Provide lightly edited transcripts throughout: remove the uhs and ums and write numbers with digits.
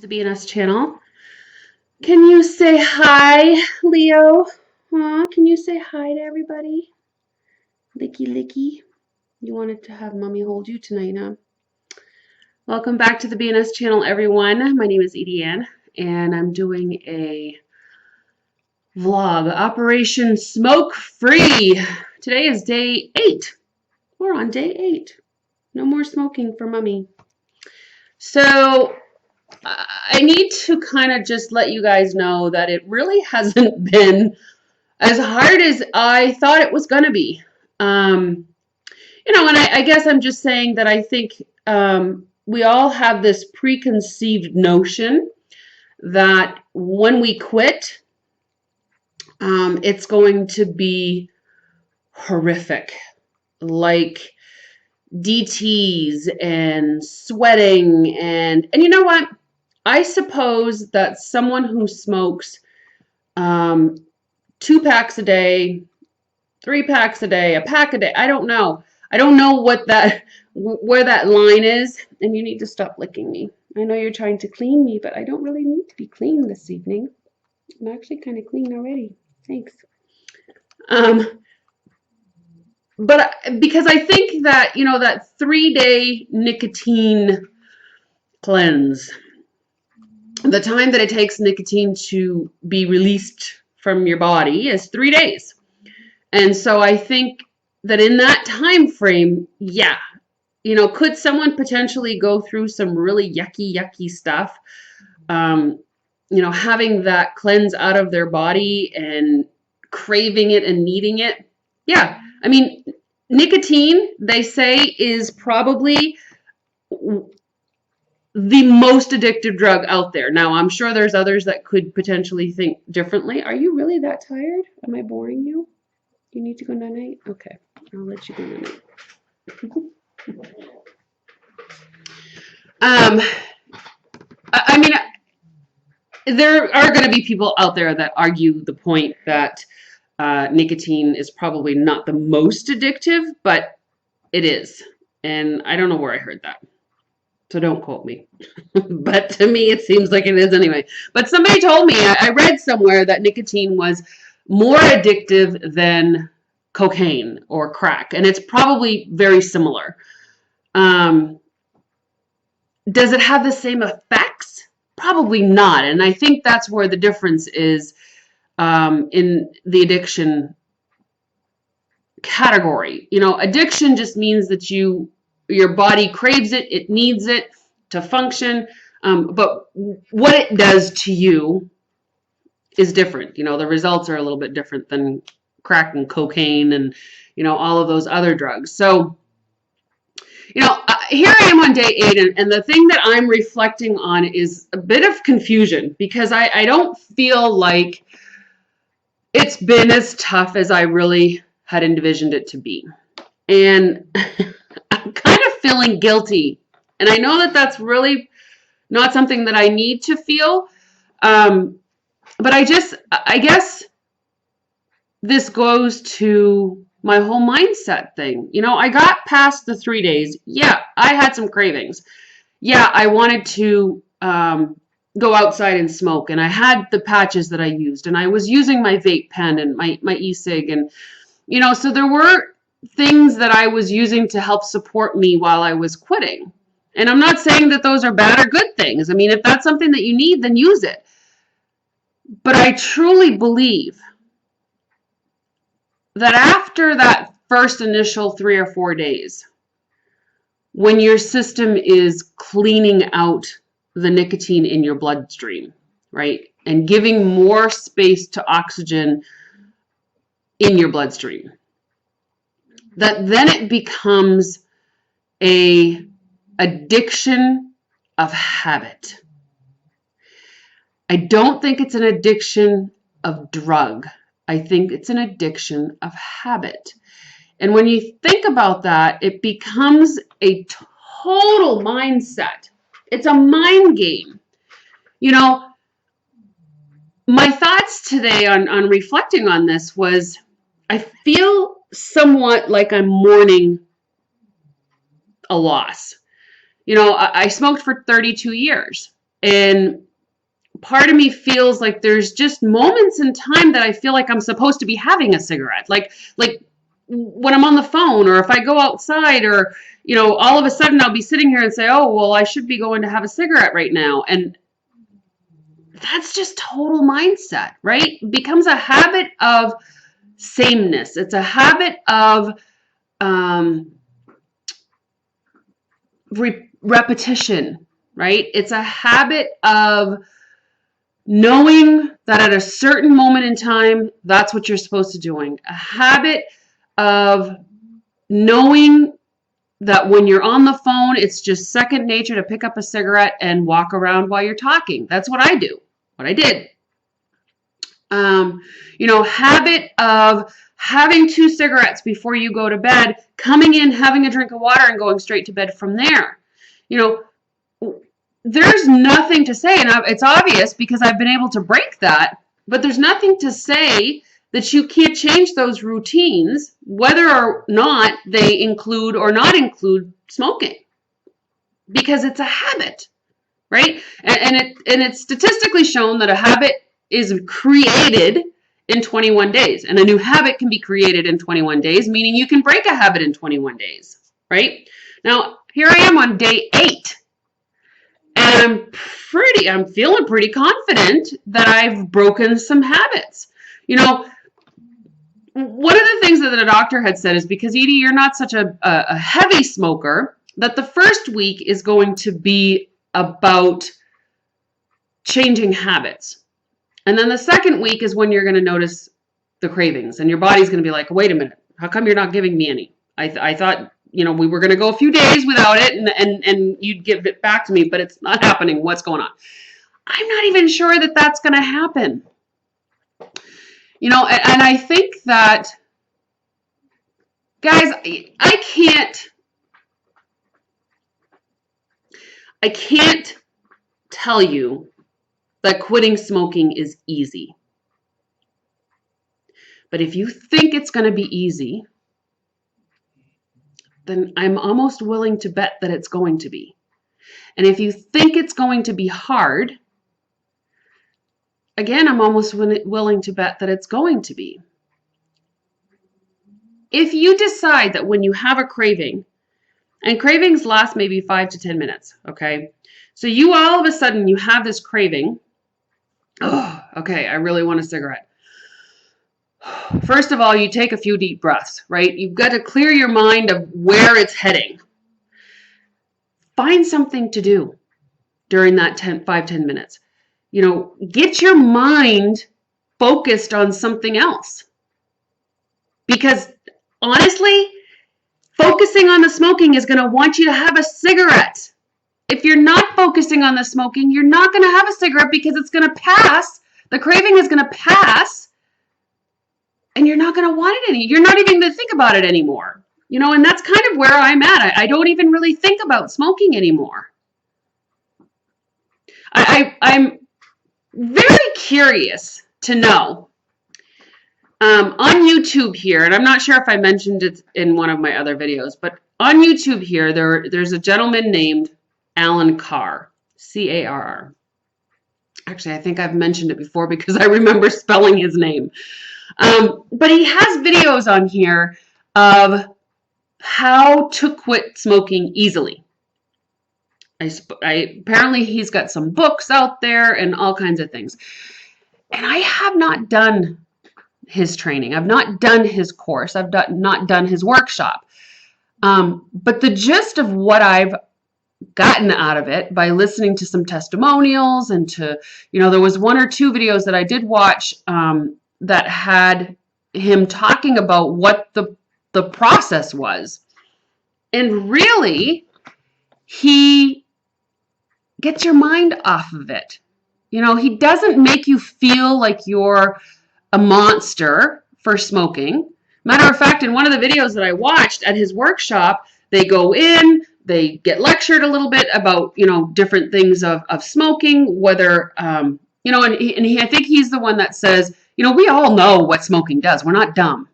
The BNS channel. Can you say hi, Leo? Huh? Can you say hi to everybody? Licky licky. You wanted to have mommy hold you tonight, huh? Welcome back to the BNS channel, everyone. My name is EdieAnne, and I'm doing a vlog, Operation Smoke Free. Today is day 8. We're on day 8. No more smoking for mommy. So I need to kind of just let you guys know that it really hasn't been as hard as I thought it was going to be. And I guess I'm just saying that I think we all have this preconceived notion that when we quit, it's going to be horrific, like DTs and sweating and you know what? I suppose that someone who smokes 2 packs a day, 3 packs a day, a pack a day, I don't know. I don't know where that line is, and you need to stop licking me. I know you're trying to clean me, but I don't really need to be clean this evening. I'm actually kind of clean already. Thanks. But because I think that, that 3-day nicotine cleanse, the time that it takes nicotine to be released from your body is 3 days. And so I think that in that time frame, yeah, could someone potentially go through some really yucky stuff? Having that cleanse out of their body and craving it and needing it. Yeah, I mean, nicotine, they say, is probably the most addictive drug out there. Now, I'm sure there's others that could potentially think differently. Are you really that tired? Am I boring you? You need to go night-night? Okay, I'll let you go night-night. I mean, there are going to be people out there that argue the point that nicotine is probably not the most addictive, but it is. And I don't know where I heard that. So don't quote me. But to me, it seems like it is anyway. But somebody told me, I read somewhere that nicotine was more addictive than cocaine or crack. And it's probably very similar. Does it have the same effects? Probably not. And I think that's where the difference is in the addiction category. Addiction just means that your body craves it, it needs it to function. But what it does to you is different. The results are a little bit different than crack and cocaine and, all of those other drugs. So, here I am on day 8, and the thing that I'm reflecting on is a bit of confusion because I don't feel like it's been as tough as I really had envisioned it to be. And I'm kind of feeling guilty. And I know that that's really not something that I need to feel. But I guess this goes to my whole mindset thing. I got past the 3 days. Yeah, I had some cravings. Yeah, I wanted to go outside and smoke, and I had the patches that I used, and I was using my vape pen and my e-cig, and so there were things that I was using to help support me while I was quitting. And I'm not saying that those are bad or good things. I mean, if that's something that you need, then use it. But I truly believe that after that first initial 3 or 4 days, when your system is cleaning out the nicotine in your bloodstream, right, and giving more space to oxygen in your bloodstream, that then it becomes a addiction of habit. I don't think it's an addiction of drug. I think it's an addiction of habit. And when you think about that, it becomes a total mindset. It's a mind game. My thoughts today on reflecting on this was I feel somewhat like I'm mourning a loss. I smoked for 32 years. And part of me feels like there's just moments in time that I feel like I'm supposed to be having a cigarette. Like when I'm on the phone, or if I go outside, or, you know, all of a sudden I'll be sitting here and say, oh, well, I should be going to have a cigarette right now. And that's just total mindset, right? It becomes a habit of sameness. It's a habit of repetition, right? It's a habit of knowing that at a certain moment in time, that's what you're supposed to be doing. A habit of knowing that when you're on the phone, it's just second nature to pick up a cigarette and walk around while you're talking. That's what I do, what I did. You know, habit of having 2 cigarettes before you go to bed, coming in, having a drink of water, and going straight to bed from there. You know, there's nothing to say, and it's obvious because I've been able to break that, but there's nothing to say that you can't change those routines, whether or not they include or not include smoking, because it's a habit, right? And it's statistically shown that a habit is created in 21 days, and a new habit can be created in 21 days, meaning you can break a habit in 21 days, right? Now, here I am on day 8. And I'm feeling pretty confident that I've broken some habits. You know, one of the things that the doctor had said is, because Edie, you're not such a heavy smoker, that the first week is going to be about changing habits. And then the second week is when you're going to notice the cravings, and your body's going to be like, wait a minute, how come you're not giving me any? I thought, you know, we were going to go a few days without it, and you'd give it back to me, but it's not happening. What's going on? I'm not even sure that that's going to happen. You know, and I think that, guys, I can't tell you that quitting smoking is easy. But if you think it's going to be easy, then I'm almost willing to bet that it's going to be. And if you think it's going to be hard, again, I'm almost willing to bet that it's going to be. If you decide that when you have a craving, and cravings last maybe 5 to 10 minutes, okay? So you all of a sudden, you have this craving. Oh, okay, I really want a cigarette. First of all, you take a few deep breaths, right? You've got to clear your mind of where it's heading. Find something to do during that 5-10 minutes. You know, get your mind focused on something else. Because honestly, focusing on the smoking is going to want you to have a cigarette. If you're not focusing on the smoking, you're not going to have a cigarette, because it's going to pass. The craving is going to pass, and you're not going to want it any. You're not even going to think about it anymore. You know, and that's kind of where I'm at. I don't even really think about smoking anymore. I'm very curious to know, on YouTube here, and I'm not sure if I mentioned it in one of my other videos, but on YouTube here, there's a gentleman named Alan Carr, C-A-R-R. Actually, I think I've mentioned it before because I remember spelling his name. But he has videos on here of how to quit smoking easily. Apparently he's got some books out there and all kinds of things. And I have not done his training. I've not done his course. I've not done his workshop. But the gist of what I've gotten out of it by listening to some testimonials, and to, you know, there was 1 or 2 videos that I did watch that had him talking about what the process was. And really, he gets your mind off of it. You know, he doesn't make you feel like you're a monster for smoking. Matter of fact, in one of the videos that I watched at his workshop, they go in, they get lectured a little bit about, you know, different things of smoking, whether, you know, I think he's the one that says, you know, we all know what smoking does. We're not dumb.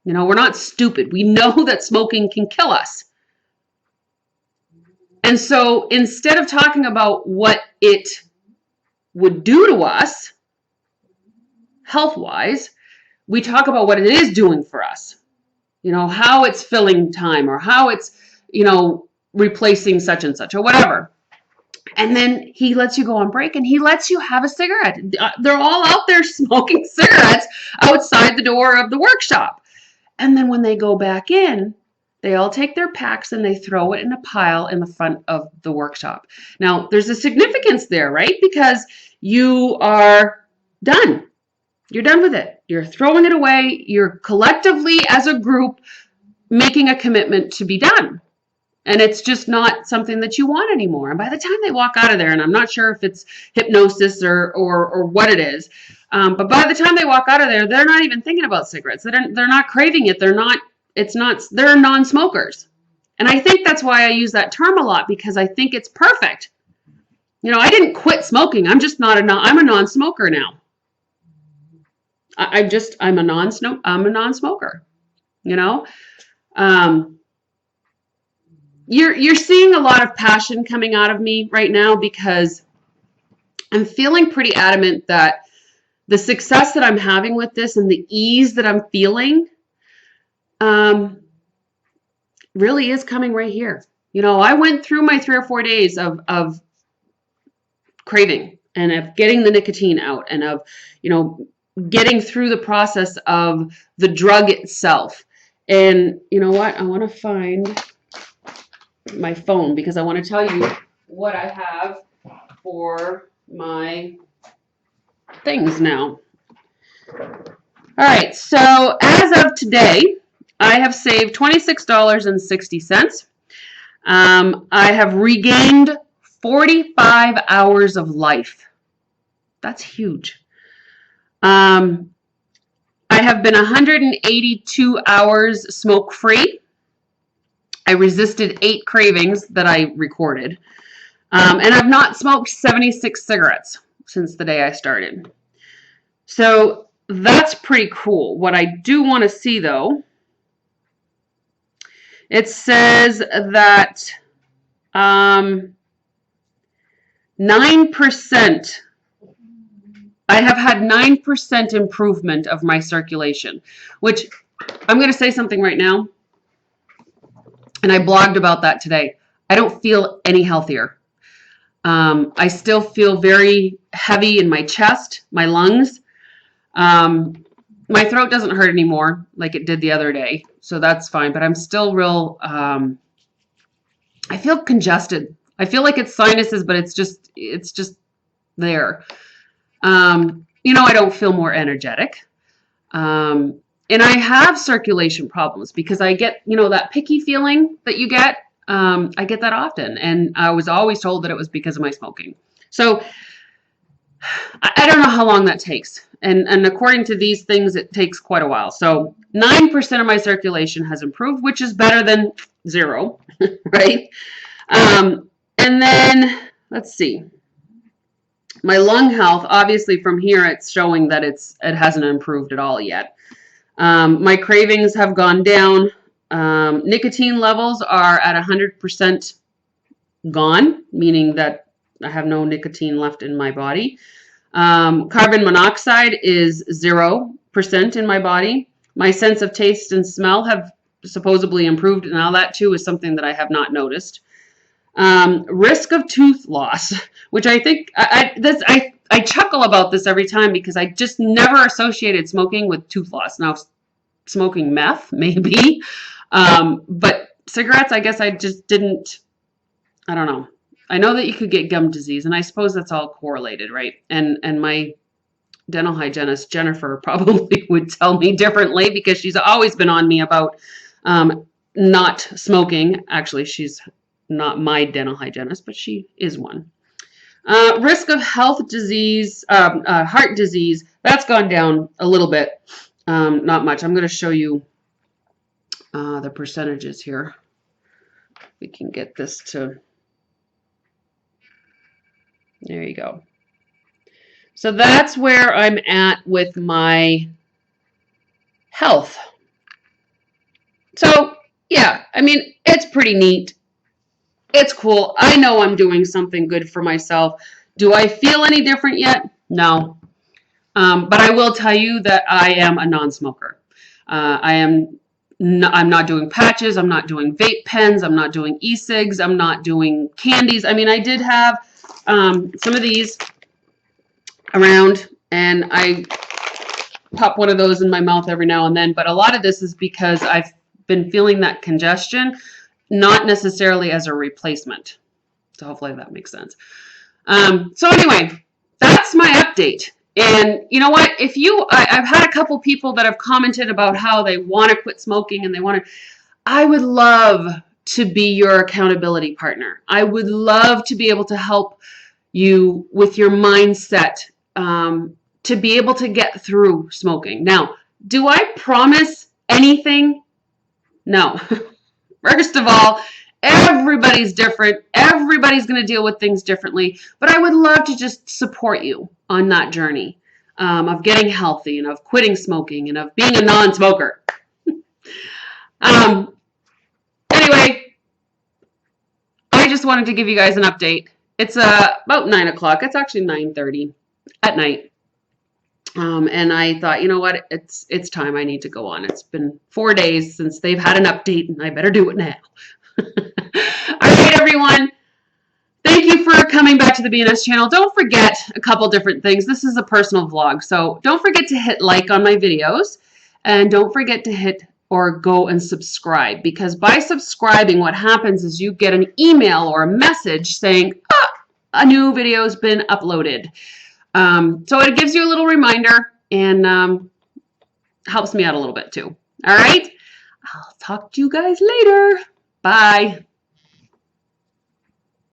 You know, we're not stupid. We know that smoking can kill us. And so instead of talking about what it would do to us health-wise, we talk about what it is doing for us. You know, how it's filling time or how it's, you know, replacing such and such or whatever. And then he lets you go on break and he lets you have a cigarette. They're all out there smoking cigarettes outside the door of the workshop. And then when they go back in, they all take their packs and they throw it in a pile in the front of the workshop. Now, there's a significance there, right? Because you are done. You're done with it. You're throwing it away. You're collectively, as a group, making a commitment to be done. And it's just not something that you want anymore. And by the time they walk out of there, and I'm not sure if it's hypnosis or what it is, but by the time they walk out of there, they're not even thinking about cigarettes. They're not craving it. They're non-smokers. And I think that's why I use that term a lot, because I think it's perfect. You know, I didn't quit smoking. I'm a non-smoker now. I'm a non-smoker, you know? You're seeing a lot of passion coming out of me right now because I'm feeling pretty adamant that the success that I'm having with this and the ease that I'm feeling really is coming right here. You know, I went through my 3 or 4 days of craving and of getting the nicotine out and of, you know, getting through the process of the drug itself. And you know what? I want to find my phone because I want to tell you what I have for my things now. All right, so as of today, I have saved $26.60. I have regained 45 hours of life. That's huge. I have been 182 hours smoke-free. I resisted 8 cravings that I recorded. And I've not smoked 76 cigarettes since the day I started. So that's pretty cool. What I do want to see, though, it says that 9%, I have had 9% improvement of my circulation, which I'm going to say something right now. And I blogged about that today. I don't feel any healthier. I still feel very heavy in my chest, my lungs. My throat doesn't hurt anymore like it did the other day, so that's fine. But I'm still real, I feel congested. I feel like it's sinuses, but it's just there. You know, I don't feel more energetic. And I have circulation problems because I get, you know, that picky feeling that you get. I get that often. And I was always told that it was because of my smoking. So I don't know how long that takes. And according to these things, it takes quite a while. So 9% of my circulation has improved, which is better than 0, right? And then, let's see. My lung health, obviously from here, it's showing that it hasn't improved at all yet. My cravings have gone down. Nicotine levels are at 100% gone, meaning that I have no nicotine left in my body. Carbon monoxide is 0% in my body. My sense of taste and smell have supposedly improved. Now that too is something that I have not noticed. Risk of tooth loss, which I think I chuckle about this every time because I just never associated smoking with tooth loss. Now, smoking meth, maybe, but cigarettes, I guess I just didn't, I don't know. I know that you could get gum disease, and I suppose that's all correlated, right? And my dental hygienist, Jennifer, probably would tell me differently because she's always been on me about not smoking. Actually, she's not my dental hygienist, but she is one. Risk of heart disease, that's gone down a little bit. Not much. I'm going to show you the percentages here. We can get this to, there you go. So that's where I'm at with my health. So yeah, I mean, it's pretty neat. It's cool. I know I'm doing something good for myself. Do I feel any different yet? No. But I will tell you that I am a non-smoker. I'm not doing patches. I'm not doing vape pens. I'm not doing e-cigs. I'm not doing candies. I mean, I did have some of these around, and I pop one of those in my mouth every now and then. But a lot of this is because I've been feeling that congestion, not necessarily as a replacement. So hopefully that makes sense. So anyway, that's my update. And you know what? If I've had a couple people that have commented about how they want to quit smoking and I would love to be your accountability partner. I would love to be able to help you with your mindset, to be able to get through smoking. Now, do I promise anything? No. First of all, everybody's different. Everybody's going to deal with things differently. But I would love to just support you on that journey of getting healthy and of quitting smoking and of being a non-smoker. Anyway, I just wanted to give you guys an update. It's about 9 o'clock. It's actually 9:30 at night. And I thought, you know what? It's time I need to go on. It's been 4 days since they've had an update, and I better do it now. All right, everyone. Thank you for coming back to the BNS channel. Don't forget a couple different things. This is a personal vlog, so don't forget to hit like on my videos, and don't forget to hit or go and subscribe, because by subscribing, what happens is you get an email or a message saying, a new video has been uploaded. So it gives you a little reminder and helps me out a little bit too. All right? I'll talk to you guys later. Bye.